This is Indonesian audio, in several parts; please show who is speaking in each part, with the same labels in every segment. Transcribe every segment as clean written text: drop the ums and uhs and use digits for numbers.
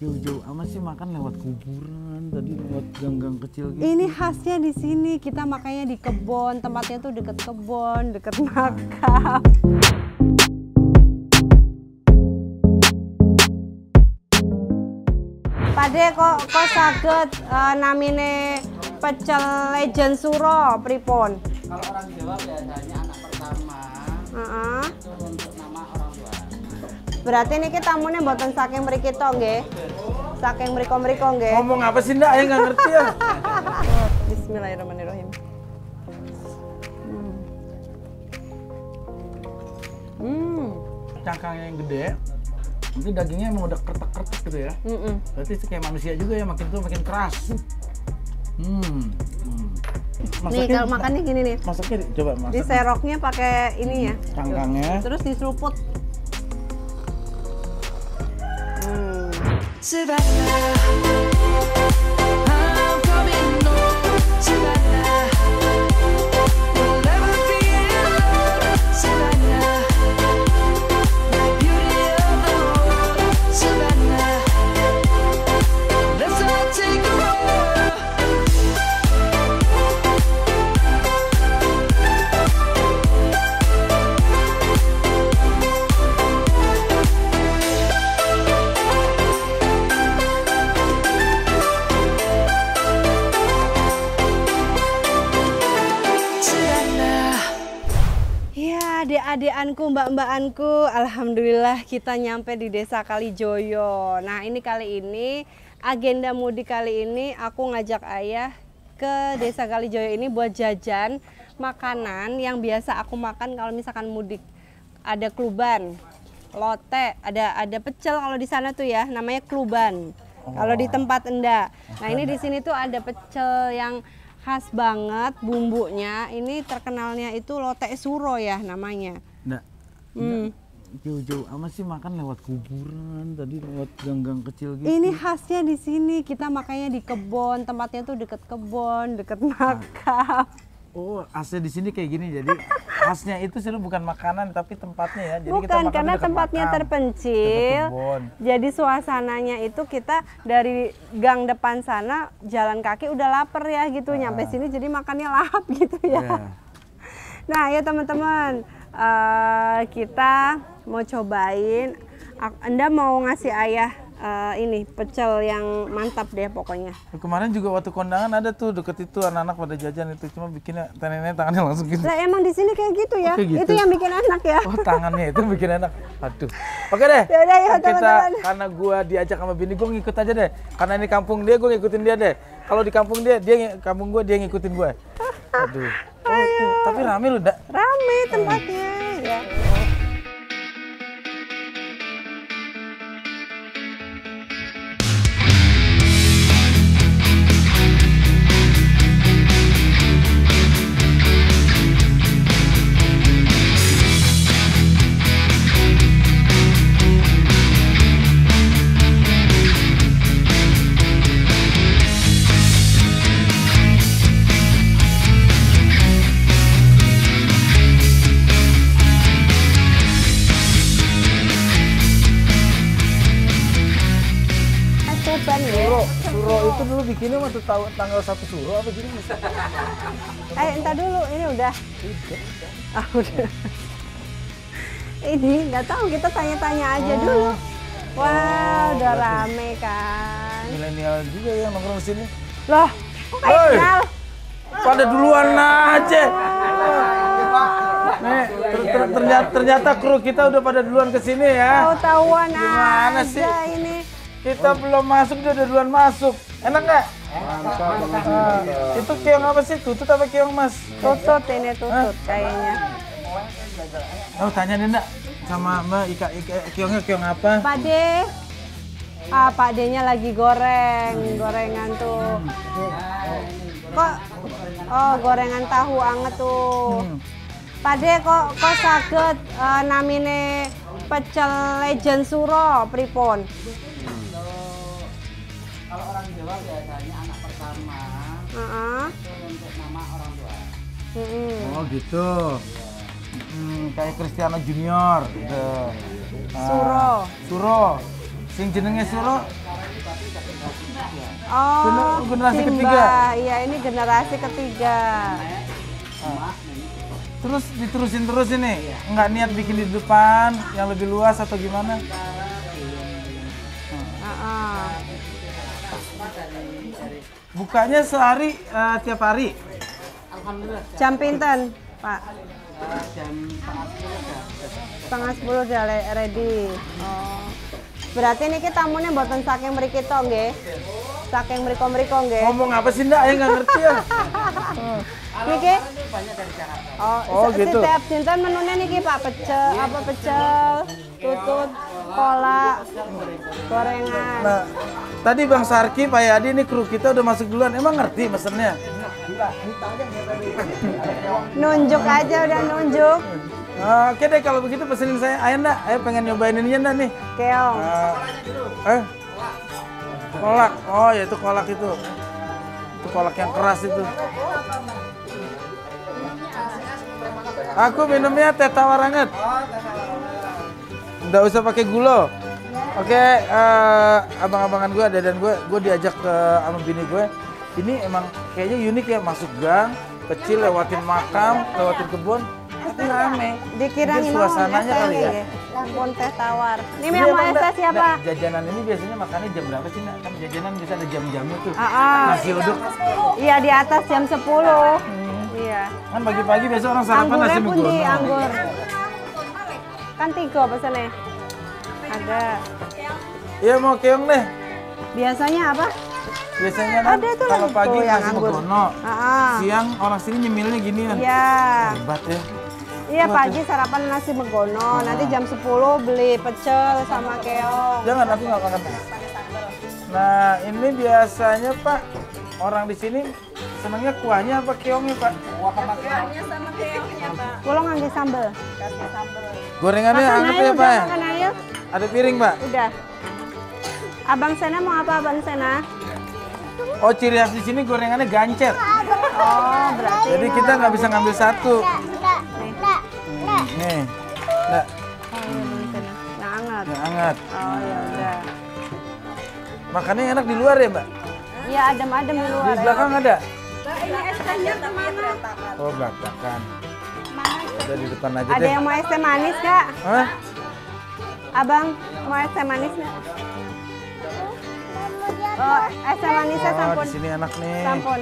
Speaker 1: Jauh-jauh amat sih makan lewat kuburan, tadi lewat gang-gang kecil gitu.
Speaker 2: Ini khasnya di sini, kita makanya di kebon, tempatnya tuh deket kebon, deket makam. Pade kok saged namine pecel legend suro pripun?
Speaker 3: Kalau orang Jawa biasanya anak pertama itu untuk nama orang tua.
Speaker 2: Berarti niki tamune mboten saking mriki to nggih. Saking mriko-mriko nggih.
Speaker 1: Ngomong apa sih Ndak? Nggak ngerti ya.
Speaker 2: Bismillahirrahmanirrahim.
Speaker 1: Cangkangnya yang gede, mungkin dagingnya emang udah kretek-kretek gitu ya. Berarti kayak manusia juga ya, makin tua makin keras.
Speaker 2: Nih kalau makannya gini nih.
Speaker 1: Masaknya coba masak.
Speaker 2: Diseroknya pakai ini ya.
Speaker 1: Cangkangnya.
Speaker 2: Terus diseruput. Adik-adikanku, mbak-mbakanku, alhamdulillah kita nyampe di Desa Kalijoyo. Nah, ini kali ini agenda mudik kali ini aku ngajak ayah ke Desa Kalijoyo ini buat jajan makanan yang biasa aku makan kalau misalkan mudik. Ada kluban, lote, ada pecel kalau di sana tuh ya, namanya kluban. Kalau di tempat enggak. Nah, ini di sini tuh ada pecel yang khas banget bumbunya. Ini terkenalnya itu lote suro ya namanya.
Speaker 1: Nggak. Jauh-jauh amat sih makan lewat kuburan, tadi lewat gang-gang kecil gitu.
Speaker 2: Ini khasnya di sini, kita makanya di kebon, tempatnya tuh deket kebon, deket makam.
Speaker 1: Oh, khasnya di sini kayak gini. Jadi khasnya itu sih bukan makanan tapi tempatnya ya. Jadi
Speaker 2: bukan,
Speaker 1: kita makan
Speaker 2: karena tempatnya
Speaker 1: makam,
Speaker 2: terpencil. Jadi suasananya itu kita dari gang depan sana jalan kaki udah lapar ya gitu. Nyampe sini jadi makannya lahap gitu ya. Nah ya teman-teman, kita mau cobain. Anda mau ngasih ayah ini pecel yang mantap deh pokoknya.
Speaker 1: Kemarin juga waktu kondangan ada tuh deket itu anak-anak pada jajan itu, cuma bikinnya nenek tangannya langsung gitu.
Speaker 2: Nah emang di sini kayak gitu ya,
Speaker 1: kayak gitu.
Speaker 2: Itu yang bikin enak ya.
Speaker 1: Oh tangannya itu bikin enak. Aduh. Oke deh.
Speaker 2: Yaudah, ya,
Speaker 1: kita
Speaker 2: teman-teman.
Speaker 1: karena gua diajak sama bini gua ngikut aja deh. Karena ini kampung dia, gua ngikutin dia deh. Kalau di kampung dia kampung gua dia ngikutin gua. Aduh. Oh, tapi rame loh, Dak.
Speaker 2: Rame tempatnya ya.
Speaker 1: Suro itu dulu bikinnya waktu tanggal 1 Suro apa gini?
Speaker 2: Entar dulu, ini udah. Udah. Ini nggak tahu, kita tanya-tanya aja dulu. Wah, udah rame kan.
Speaker 1: Milenial juga yang nongkrong sini.
Speaker 2: Loh, kok kayak kenal?
Speaker 1: Pada duluan aja. Nih, ternyata kru kita udah pada duluan ke sini ya.
Speaker 2: Tahu-tahuan
Speaker 1: Gimana
Speaker 2: aja
Speaker 1: sih?
Speaker 2: ini.
Speaker 1: Kita belum masuk, dia udah duluan masuk. Enak nggak? Itu keong apa sih? Tutut apa keong, Mas?
Speaker 2: Tutut ini, tutut kayaknya.
Speaker 1: Oh, tanya nih, Ndak. Sama Mbak keongnya keong apa?
Speaker 2: Pak De. Pak D-nya lagi gorengan tuh. Kok gorengan tahu anget tuh. Pak De kok saged namine pecel legend suro pripun?
Speaker 3: Kalau orang Jawa biasanya anak pertama itu untuk nama orang tua.
Speaker 1: Oh gitu. Kayak Cristiano Junior gitu.
Speaker 2: Suro.
Speaker 1: Suro. Sing jenenge Suro
Speaker 2: Oh,
Speaker 1: Generasi
Speaker 2: Simba.
Speaker 1: ketiga.
Speaker 2: Iya, ini generasi ketiga.
Speaker 1: Terus diterusin terus ini? Nggak niat bikin di depan yang lebih luas atau gimana? Bukanya sehari, tiap hari?
Speaker 3: Alhamdulillah.
Speaker 2: Jam pinten, Pak?
Speaker 3: Jam
Speaker 2: Setengah 10 udah ready. Oh. Berarti ini kita tamunya mboten saking mriki to nggih. Saking mriko-mriko nggih.
Speaker 1: Ngomong apa sih Ndak? Ayo nggak ngerti ya.
Speaker 2: Niki?
Speaker 3: banyak dari Jakarta.
Speaker 1: Oh, gitu.
Speaker 2: Setiap dinten menunya niki Pak pecel, tutut, kolak, gorengan.
Speaker 1: Nah, tadi Bang Sarki, Pak Yadi, ini kru kita udah masuk duluan. Emang ngerti mesennya?
Speaker 2: Nunjuk aja udah nunjuk.
Speaker 1: Oke deh, kalau begitu pesenin saya. Ayo Ndak, ayo pengen nyobain ininya Ndak nih.
Speaker 2: Keong.
Speaker 1: Kolak. Oh ya itu kolak itu. Itu kolak yang keras itu. Aku minumnya teh tawar hangat. Nggak usah pakai gula. Oke, abang-abangan gue, dan gue diajak ke sama bini gue. Ini emang kayaknya unik ya, masuk gang kecil, lewatin makam, lewatin kebun, tapi rame.
Speaker 2: Dikira
Speaker 1: Mungkin suasananya kali ya.
Speaker 2: Lampun teh tawar. Ini
Speaker 1: Ini
Speaker 2: yang mau
Speaker 1: emang,
Speaker 2: es teh siapa?
Speaker 1: Jajanan ini biasanya makannya jam berapa sih Nak? Kan jajanan bisa ada jam-jamnya tuh. Nasi uduk.
Speaker 2: Iya di atas jam 10. Iya.
Speaker 1: Kan pagi-pagi biasa orang sarapan
Speaker 2: Anggurnya
Speaker 1: nasi
Speaker 2: pun di
Speaker 1: megono.
Speaker 2: anggur. Kan 3 pesannya. Ada.
Speaker 1: Iya mau keong deh.
Speaker 2: Biasanya apa?
Speaker 1: Biasanya kan
Speaker 2: Ada tuh
Speaker 1: kalau
Speaker 2: tuh
Speaker 1: pagi
Speaker 2: yang
Speaker 1: nasi
Speaker 2: anggur.
Speaker 1: megono.
Speaker 2: Ah.
Speaker 1: Siang orang sini nyemilnya ginian.
Speaker 2: Iya.
Speaker 1: Hebat ya.
Speaker 2: Iya pagi sarapan nasi megono. Nanti jam 10 beli pecel sama keong.
Speaker 1: Jangan, aku nggak makan. Nah ini biasanya Pak, orang di sini senangnya kuahnya apa keongnya Pak?
Speaker 3: Kuahnya sama keongnya, Pak.
Speaker 2: Kulo ngambil sambel.
Speaker 1: Gorengannya
Speaker 2: Makan
Speaker 1: anget
Speaker 2: ayo,
Speaker 1: ya Pak?
Speaker 2: udah makan ayo.
Speaker 1: Ada piring Pak?
Speaker 2: Udah. Abang Sena mau apa Abang Sena?
Speaker 1: Oh ciri khas di sini gorengannya gancet.
Speaker 2: Oh berarti.
Speaker 1: Jadi kita nggak bisa ngambil satu. Nih, nah,
Speaker 2: Oh iya Bang Sena. Yang hangat.
Speaker 1: yang hangat.
Speaker 2: Oh ya udah.
Speaker 1: Makannya enak di luar ya Mbak?
Speaker 2: Iya adem-adem di luar.
Speaker 1: Di belakang ada?
Speaker 2: Ini es tehnya kemana?
Speaker 1: Oh belakang. Udah di depan aja
Speaker 2: Ada
Speaker 1: deh.
Speaker 2: yang mau es teh manis Kak?
Speaker 1: Hah?
Speaker 2: Abang mau es teh manis nggak? Oh es teh manisnya
Speaker 1: Oh
Speaker 2: sampun.
Speaker 1: di sini enak nih.
Speaker 2: Sampun.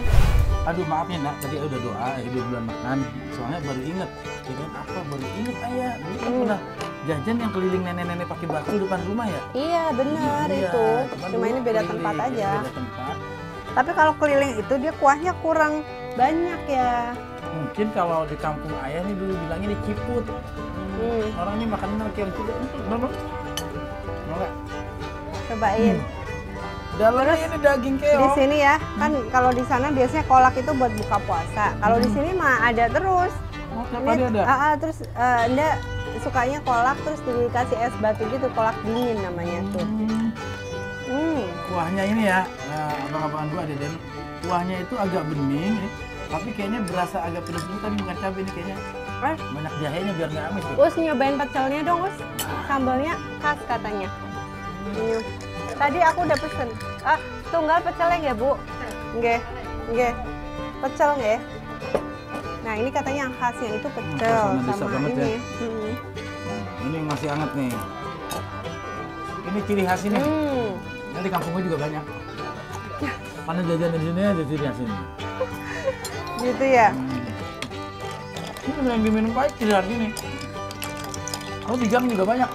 Speaker 1: Aduh maaf ya Nak, tadi udah doa, udah duluan makan. Soalnya baru inget, kirain apa? Baru inget ayah. Dulu kan pernah jajan yang keliling nenek-nenek pakai bakul depan rumah ya?
Speaker 2: Iya benar
Speaker 1: Iya,
Speaker 2: itu.
Speaker 1: cuman
Speaker 2: Cuma
Speaker 1: dulu
Speaker 2: ini beda
Speaker 1: keliling,
Speaker 2: tempat aja.
Speaker 1: Beda tempat.
Speaker 2: Tapi kalau keliling itu dia kuahnya kurang banyak ya.
Speaker 1: Mungkin kalau di kampung ayah nih dulu bilangnya di Ciput. Orang ini makannya pakai yang Ciput. Mau nggak?
Speaker 2: Cobain.
Speaker 1: Dalamnya ini daging
Speaker 2: Di
Speaker 1: keong.
Speaker 2: sini ya, kan kalau di sana biasanya kolak itu buat buka puasa. Kalau di sini mah ada terus.
Speaker 1: Oh, tiap hari ada?
Speaker 2: Terus Anda sukanya kolak terus dikasih es batu gitu, kolak dingin namanya tuh.
Speaker 1: Kuahnya ini ya, abang-abangan gua ada dan kuahnya itu agak bening, tapi kayaknya berasa agak pedes-pedes, tapi bukan cabai ini kayaknya. Banyak jahenya biar nggak amis tuh.
Speaker 2: Us nyobain pecelnya dong Us, sambalnya khas katanya. Tadi aku udah pesen. Tunggal pecelnya nggak Bu? Nggak, nggak. Pecel nggak? Nah ini katanya yang khasnya itu pecel
Speaker 1: Suasana desa
Speaker 2: sama
Speaker 1: banget ya.
Speaker 2: ini.
Speaker 1: Ini yang masih hangat nih. Ini ciri khas ini. Nanti kampung gue juga banyak. Karena jajan di sini ada ciri khas ini.
Speaker 2: Gitu ya.
Speaker 1: Ini yang diminum pahit ciri khas ini. Oh di gang juga banyak.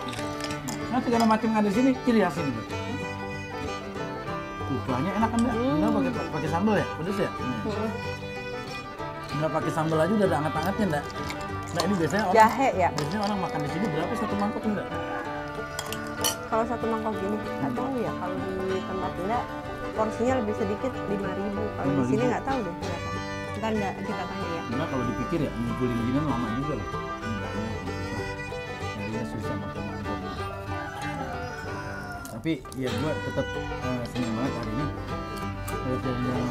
Speaker 1: Nah segala macam yang ada di sini ciri khas ini. Kuahnya enak kan enggak? Enggak pakai sambal ya? Pedes ya? Enggak pakai sambal aja udah ada hangat-hangatnya enggak? Nah ini biasanya orang
Speaker 2: Jahe ya.
Speaker 1: biasanya orang makan di sini berapa satu mangkok enggak?
Speaker 2: Kalau satu mangkok gini nggak tahu ya. Kalau di tempat Indah porsinya lebih sedikit 5.000. Kalau di sini
Speaker 1: 5.000.
Speaker 2: nggak tahu deh berapa. Ntar nggak kita tanya ya.
Speaker 1: Enggak kalau dipikir ya ngumpulin gini lama juga loh. Nyarinya susah makan mangkok. Tapi ya gue tetap senang banget hari ini. Kalau jalan-jalan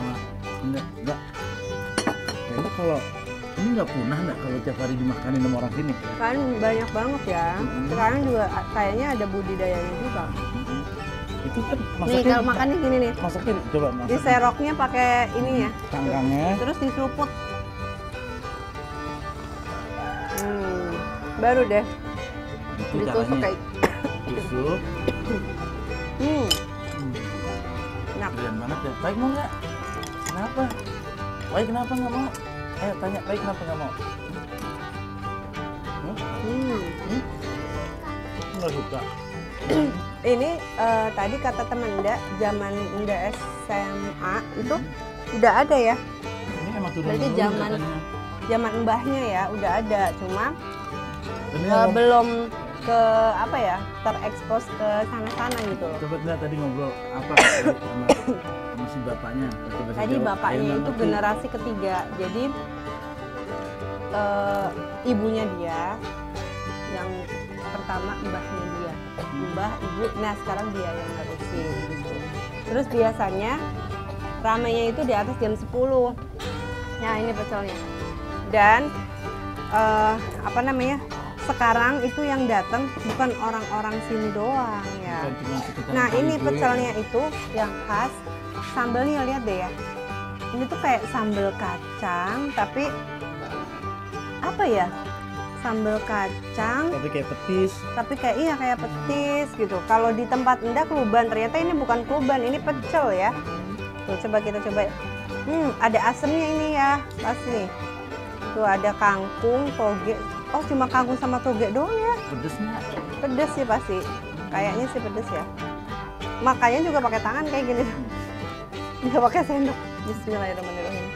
Speaker 1: enggak. Jadi kalau ini nggak punah nggak kalau tiap hari dimakanin sama orang sini?
Speaker 2: Kan banyak banget ya. Sekarang juga kayaknya ada budidayanya juga.
Speaker 1: Itu itu kan
Speaker 2: Nih
Speaker 1: masakin.
Speaker 2: kalau makannya gini nih.
Speaker 1: Masakin, coba masakin.
Speaker 2: Diseroknya pakai ini ya.
Speaker 1: Cangkangnya.
Speaker 2: Terus diseruput. Baru deh.
Speaker 1: Itu
Speaker 2: Ditusuk
Speaker 1: caranya.
Speaker 2: kayak.
Speaker 1: Tusuk.
Speaker 2: Hmm. Enak.
Speaker 1: Keren banget ya. Baik mau nggak? Kenapa? Baik kenapa nggak mau? Tanya Baik kenapa nggak mau? Nggak suka.
Speaker 2: Ini tadi kata temen Nda, zaman Nda SMA itu udah ada ya.
Speaker 1: Ini emang turun
Speaker 2: Berarti
Speaker 1: dulu
Speaker 2: zaman
Speaker 1: katanya.
Speaker 2: zaman mbahnya ya udah ada, cuma
Speaker 1: Ini yang
Speaker 2: belum ke apa ya terekspos ke sana-sana gitu loh.
Speaker 1: coba lihat tadi ngobrol apa sama si bapaknya. Pakai bahasa
Speaker 2: Tadi
Speaker 1: Jawa.
Speaker 2: bapaknya
Speaker 1: Ayo,
Speaker 2: itu
Speaker 1: ngerti.
Speaker 2: generasi ketiga, jadi ibunya dia yang pertama mbahnya dia, mbah ibu, nah sekarang dia yang ngabisin gitu. Terus biasanya ramenya itu di atas jam 10. Nah ini pecelnya. Dan apa namanya? Sekarang itu yang datang bukan orang-orang sini doang ya.
Speaker 1: Bukan cuma sekitar
Speaker 2: Nah ini
Speaker 1: Kalijodo
Speaker 2: pecelnya
Speaker 1: ya.
Speaker 2: itu yang khas, sambelnya lihat deh ya. Ini tuh kayak sambal kacang, tapi apa ya? Sambal kacang,
Speaker 1: Tapi kayak petis.
Speaker 2: tapi kayak iya kayak petis gitu. Kalau di tempat Enda keluban, ternyata ini bukan keluban, ini pecel ya. Tuh coba kita coba. Ada asemnya ini ya, pasti nih. Tuh ada kangkung, toge. Oh cuma kangkung sama toge doang ya?
Speaker 1: Pedesnya.
Speaker 2: Pedes sih pasti. Kayaknya sih pedes ya. Makanya juga pakai tangan kayak gini. Nggak pakai sendok. Bismillahirrahmanirrahim.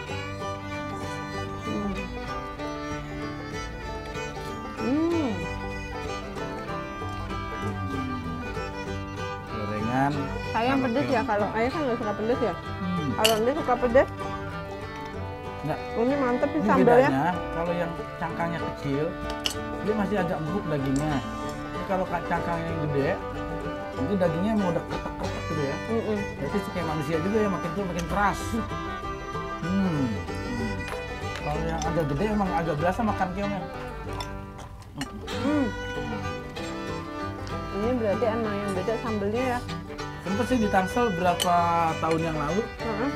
Speaker 1: Gorengan.
Speaker 2: Saya yang pedes ya, kalau ayah kan nggak suka pedes ya.
Speaker 1: Hmm.
Speaker 2: Kalau dia suka pedes,
Speaker 1: Nggak.
Speaker 2: ini mantep sih
Speaker 1: Ini
Speaker 2: sambalnya.
Speaker 1: bedanya kalau yang cangkangnya kecil dia masih agak empuk dagingnya. Ini kalau cangkangnya yang gede itu dagingnya mau udah ketek-ketek gitu ya. Berarti sih kayak manusia juga ya, makin tua makin keras. Kalau yang agak gede emang agak berasa makan keongnya.
Speaker 2: Ini berarti emang yang beda sambalnya ya.
Speaker 1: Sempet sih di Tangsel berapa tahun yang lalu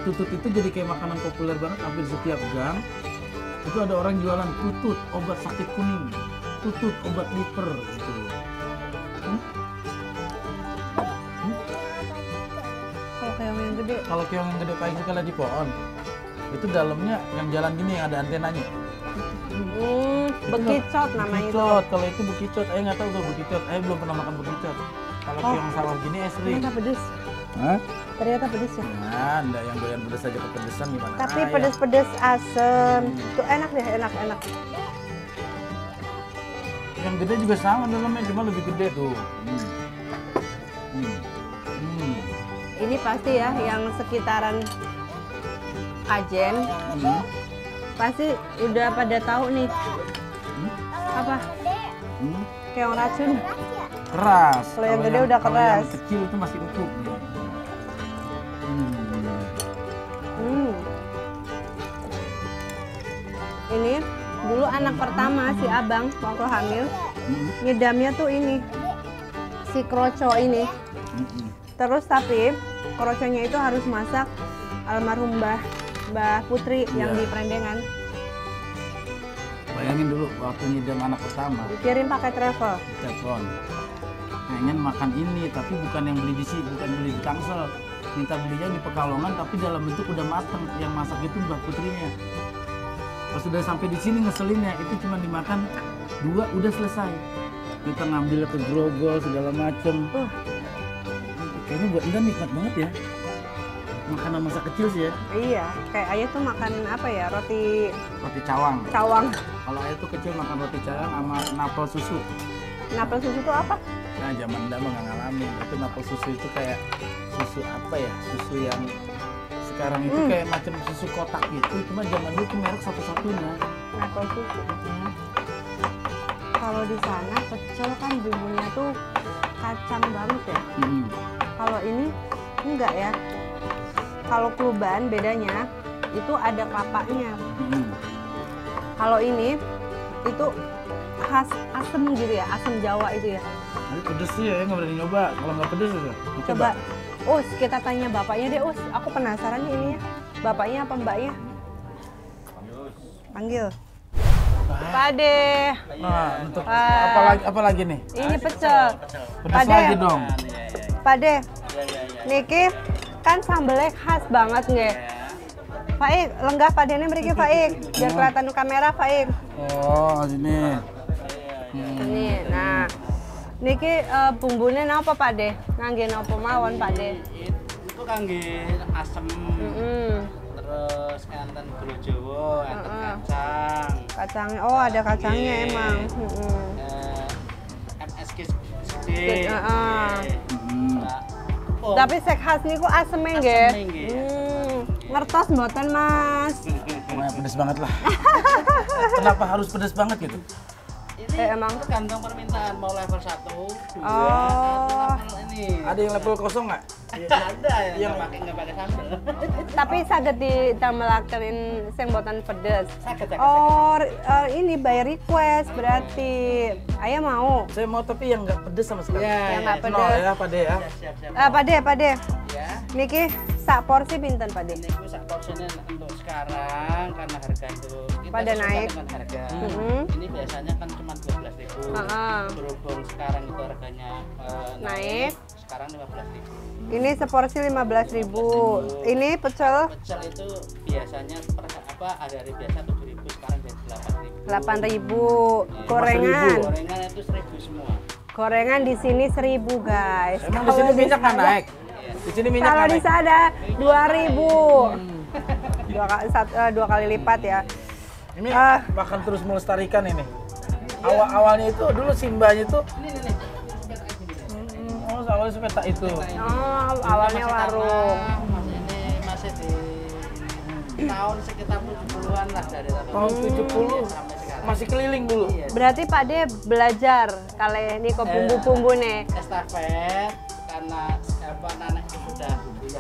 Speaker 1: tutut itu jadi kayak makanan populer banget, hampir setiap gang itu ada orang jualan tutut obat sakit kuning, tutut obat liver gitu.
Speaker 2: Kalau keong yang gede,
Speaker 1: Kalau keong yang gede kayak sekali di pohon itu dalamnya yang jalan gini yang ada antenanya.
Speaker 2: bekicot namanya itu.
Speaker 1: Bekicot, kalau itu bekicot, nggak tahu tuh bekicot, belum pernah makan bekicot. Kalau
Speaker 2: Oh.
Speaker 1: keong sawah gini asli.
Speaker 2: Ternyata pedes.
Speaker 1: Hah?
Speaker 2: Ternyata pedes ya.
Speaker 1: Nah, enggak yang doyan pedes aja kepedesan gimana?
Speaker 2: Tapi
Speaker 1: Ah, ya.
Speaker 2: pedes-pedes asem. Itu enak deh, enak-enak.
Speaker 1: Yang gede juga sama dalamnya, cuma lebih gede tuh.
Speaker 2: Ini pasti ya yang sekitaran Kajen pasti udah pada tahu nih. Apa? Keong racun.
Speaker 1: Keras.
Speaker 2: Kalau yang gede udah
Speaker 1: Kalau
Speaker 2: keras.
Speaker 1: yang kecil itu masih utuh.
Speaker 2: Ini dulu anak pertama si abang waktu hamil ngidamnya tuh ini si kroco ini. Terus tapi kroconya itu harus masak almarhum Mbah Putri yang
Speaker 1: Iya.
Speaker 2: di Prendengan.
Speaker 1: Bayangin dulu waktu ngidam anak pertama,
Speaker 2: Dikirim pakai travel.
Speaker 1: telepon. Pengen makan ini, tapi bukan yang beli di sini, bukan beli di Tangsel. Minta belinya di Pekalongan, tapi dalam bentuk udah mateng. Yang masak itu Mbah Putrinya. Pas sudah sampai di sini ngeselinnya, itu cuma dimakan 2 udah selesai. Kita ngambil ke grogol segala macem. Kayaknya buat Indah nikmat banget ya. Makanan masa kecil sih ya.
Speaker 2: Iya, kayak ayah tuh makan apa ya, roti
Speaker 1: Roti cawang.
Speaker 2: cawang.
Speaker 1: Kalau ayah tuh kecil makan roti cawang sama napel susu.
Speaker 2: Napel susu tuh apa?
Speaker 1: Nah zaman Indah mah nggak ngalamin. Itu napel susu itu kayak susu apa ya? Susu yang sekarang itu kayak macam susu kotak gitu. Cuma zaman dulu itu merek satu-satunya.
Speaker 2: Napel susu. Kalau di sana pecel kan bumbunya tuh kacang banget ya. Kalau ini enggak ya. Kalau kluban bedanya itu ada kelapanya. Kalau ini itu khas asem gitu ya, asem Jawa itu ya.
Speaker 1: Tapi pedes sih ya, nggak berani nyoba. Kalau nggak pedes ya.
Speaker 2: Coba Us, kita tanya bapaknya deh, Us. Aku penasaran nih ini ya. Bapaknya apa mbaknya? Panggil. Pak Ade.
Speaker 1: Nah, untuk
Speaker 2: Ah.
Speaker 1: apa lagi nih?
Speaker 2: Ini pecel.
Speaker 1: Pedas
Speaker 2: Pak Ade.
Speaker 1: lagi dong.
Speaker 2: Pak Ade. Niki kan sambelnya khas banget nggih. Pak Ik, lenggah Pak Ade ini mriki Pak Ik. Biar kelihatan kamera Pak Ik.
Speaker 1: Oh, sini.
Speaker 2: Ini. Nah. Niki bumbunya napa Pak De? Ngangge napa mawon Pak De?
Speaker 3: Itu kangge asem. Terus enten gula Jawa, enten kacang.
Speaker 2: Kacangnya, oh ada kacangnya
Speaker 3: Iya.
Speaker 2: emang.
Speaker 3: MSG sedikit. Oh,
Speaker 2: Tapi sek khas niku aseme nggih.
Speaker 3: Aseme nggih.
Speaker 2: Ngertos mboten Mas?
Speaker 1: Pokoknya pedes banget lah. Kenapa harus pedes banget gitu?
Speaker 3: ini
Speaker 2: emang
Speaker 3: tergantung permintaan mau level 1, 2,
Speaker 2: Oh.
Speaker 3: atau level ini.
Speaker 1: Ada yang level kosong nggak?
Speaker 3: Ada yang
Speaker 1: Yang-
Speaker 3: nggak pakai sambal.
Speaker 2: Tapi saged ditamelakeun sing mboten pedes.
Speaker 3: Sakit.
Speaker 2: Oh, ini by request berarti. Ayah mau?
Speaker 1: Saya mau tapi yang nggak pedes sama sekali.
Speaker 3: Iya,
Speaker 2: Yang nggak
Speaker 3: iya.
Speaker 2: pedes.
Speaker 1: Nol ya, Pak De ya.
Speaker 3: Siap.
Speaker 2: Pak De.
Speaker 3: Ya.
Speaker 2: Niki sak porsi pinten Pak De?
Speaker 3: Ini gue sak porsinya untuk sekarang karena harga itu kita
Speaker 2: Pada
Speaker 3: sesuai
Speaker 2: naik.
Speaker 3: dengan harga.
Speaker 2: Mhm.
Speaker 3: Ini biasanya kan cuma 12.000. Berhubung sekarang itu harganya
Speaker 2: Naik.
Speaker 3: Sekarang 15.000.
Speaker 2: Ini seporsi 15.000. Ini pecel
Speaker 3: Pecel itu biasanya ada hari biasa 7.000, sekarang jadi 8.000.
Speaker 2: 8.000. Gorengan.
Speaker 3: Gorengan itu 1.000 semua.
Speaker 2: Gorengan di sini 1.000 guys.
Speaker 1: Emang di sini
Speaker 2: Kalau
Speaker 1: minyak nggak
Speaker 2: sana-
Speaker 1: naik? Di sini minyak
Speaker 2: Kalau
Speaker 1: nggak
Speaker 2: di
Speaker 1: naik?
Speaker 2: sana 2.000. Dua kali lipat ya.
Speaker 1: Ini bahkan terus melestarikan ini. Awalnya itu dulu Simbanya itu
Speaker 3: Ini.
Speaker 1: oh awalnya sepeta itu.
Speaker 2: Oh, awalnya warung.
Speaker 3: Masih di tahun sekitar 70-an lah dari
Speaker 1: Tahun 70
Speaker 3: sampai sekarang.
Speaker 1: masih keliling dulu.
Speaker 3: Iya.
Speaker 2: Berarti Pak De belajar kali ini ke bumbu-bumbu nih.
Speaker 3: Estafet karena anak sudah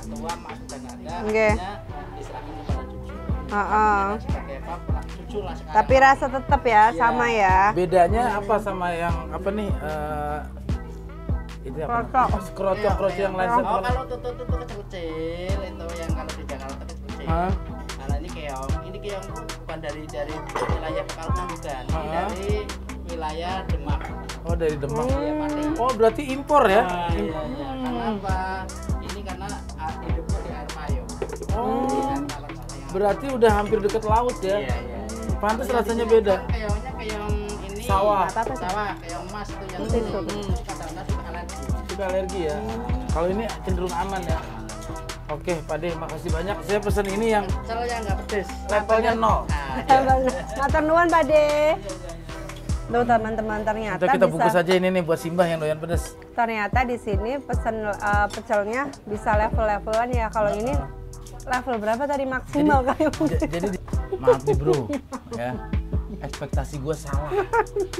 Speaker 3: tua, mak sudah nggak ada,
Speaker 2: Oke.
Speaker 3: akhirnya diserahkan kepada cucu.
Speaker 2: Heeh.
Speaker 3: Sebagai cucu lah sekarang.
Speaker 2: Tapi rasa tetap ya sama ya.
Speaker 1: Bedanya apa sama yang apa nih? Itu apa? Krocok yang lain
Speaker 3: Oh,
Speaker 1: satu.
Speaker 3: kalau tutut itu kecil-kecil, itu yang kalau di Jakarta kecil-kecil.
Speaker 1: Hah?
Speaker 3: Kalau ini keong itu bukan dari wilayah Pekalongan bukan, ini dari wilayah Demak.
Speaker 1: Oh dari Demak.
Speaker 3: Iya, Pati.
Speaker 1: Oh berarti impor ya?
Speaker 3: Iya. Kenapa? Ini karena hidupnya di air payung.
Speaker 1: Oh berarti udah hampir deket laut ya?
Speaker 3: Iya.
Speaker 1: Pantes rasanya beda.
Speaker 3: Keongnya keong ini.
Speaker 1: Sawah.
Speaker 3: Sawah, keong emas itu yang kadang-kadang suka alergi.
Speaker 1: Suka alergi ya? Kalau ini cenderung aman ya? Oke Pak De, makasih banyak. Saya pesen ini yang
Speaker 3: Pecel yang nggak pedes.
Speaker 1: levelnya 0.
Speaker 2: Matur nuwun Pak De. Tuh teman-teman ternyata
Speaker 1: Kita bungkus
Speaker 2: bisa
Speaker 1: aja ini nih buat Simbah yang doyan pedas.
Speaker 2: ternyata di sini pesen pecelnya bisa level-levelan ya. Kalau ini level berapa tadi maksimal kayak
Speaker 1: Jadi maaf nih bro, ya ekspektasi gue salah.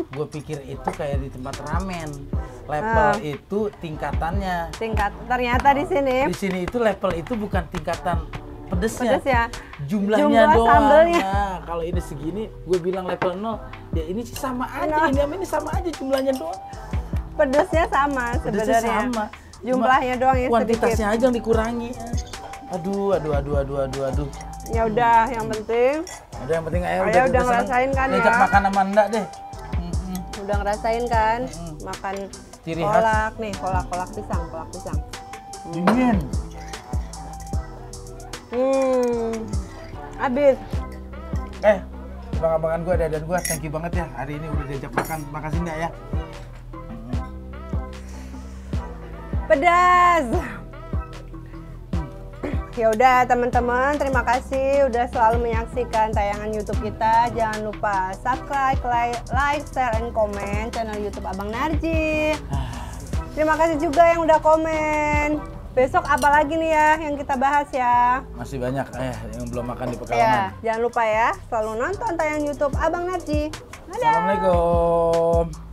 Speaker 1: Gue pikir itu kayak di tempat ramen, level itu tingkatannya.
Speaker 2: tingkat. Ternyata di sini
Speaker 1: Di sini itu level itu bukan tingkatan pedesnya,
Speaker 2: pedes ya.
Speaker 1: jumlahnya
Speaker 2: Jumlah
Speaker 1: doang.
Speaker 2: sambelnya.
Speaker 1: Nah, kalau ini segini, gue bilang level 0, ya ini sih sama aja. Ini sama ini sama aja jumlahnya doang.
Speaker 2: Pedesnya sama
Speaker 1: Pedesnya
Speaker 2: sebenarnya.
Speaker 1: sama.
Speaker 2: Jumlahnya doang ya sedikit.
Speaker 1: Kuantitasnya aja yang dikurangi. Aduh.
Speaker 2: Ya udah, yang penting
Speaker 1: Udah yang penting ayo
Speaker 2: Ayah udah
Speaker 1: seneng.
Speaker 2: ngerasain kan ya?
Speaker 1: Ngajak makan sama Nda deh.
Speaker 2: udah ngerasain kan makan
Speaker 1: Ciri khas.
Speaker 2: kolak nih, kolak pisang.
Speaker 1: Dingin.
Speaker 2: Habis.
Speaker 1: Abang-abangan gue, dadan gue, thank you banget ya. Hari ini udah diajak makan. Makasih Nda ya.
Speaker 2: Pedas. Ya udah teman-teman, terima kasih udah selalu menyaksikan tayangan YouTube kita. Jangan lupa subscribe, like, share, and comment channel YouTube Abang Narji. Terima kasih juga yang udah komen. Besok apa lagi nih ya yang kita bahas ya?
Speaker 1: Masih banyak yang belum makan di
Speaker 2: Ya,
Speaker 1: Pekalongan.
Speaker 2: jangan lupa ya selalu nonton tayangan YouTube Abang Narji. Dadah.
Speaker 1: Assalamualaikum.